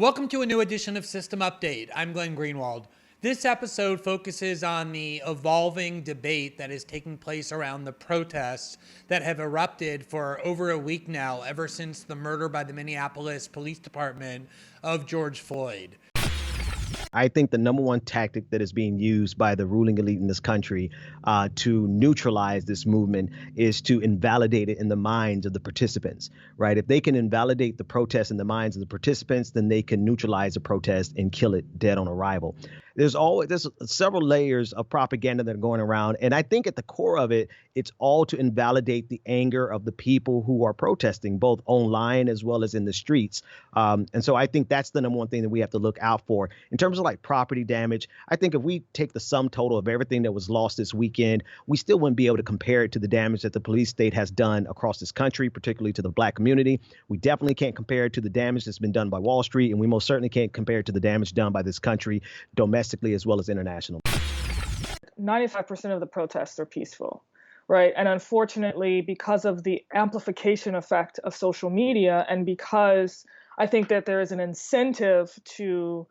Welcome to a new edition of System Update. I'm Glenn Greenwald. This episode focuses on the evolving debate that is taking place around the protests that have erupted for over a week now, ever since the murder by the Minneapolis Police Department of George Floyd. I think the number one tactic that is being used by the ruling elite in this country to neutralize this movement is to invalidate it in the minds of the participants, right? If they can invalidate the protest in the minds of the participants, then they can neutralize the protest and kill it dead on arrival. There's several layers of propaganda that are going around. And I think at the core of it, it's all to invalidate the anger of the people who are protesting, both online as well as in the streets. And so I think that's the number one thing that we have to look out for. In terms of like property damage, I think if we take the sum total of everything that was lost this weekend, we still wouldn't be able to compare it to the damage that the police state has done across this country, particularly to the Black community. We definitely can't compare it to the damage that's been done by Wall Street, and we most certainly can't compare it to the damage done by this country domestically as well as international. 95% of the protests are peaceful, right? And unfortunately, because of the amplification effect of social media, and because I think that there is an incentive to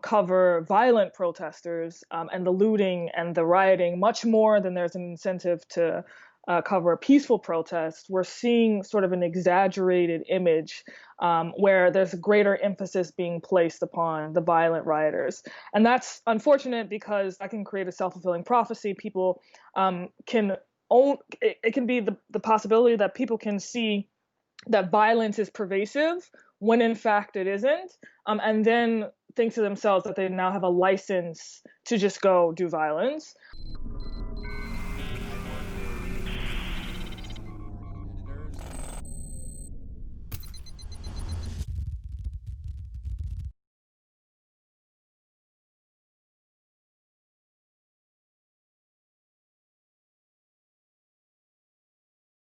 cover violent protesters and the looting and the rioting much more than there's an incentive to cover a peaceful protest, we're seeing sort of an exaggerated image where there's a greater emphasis being placed upon the violent rioters. And that's unfortunate because that can create a self-fulfilling prophecy. People it can be the possibility that people can see that violence is pervasive when in fact it isn't, and then think to themselves that they now have a license to just go do violence.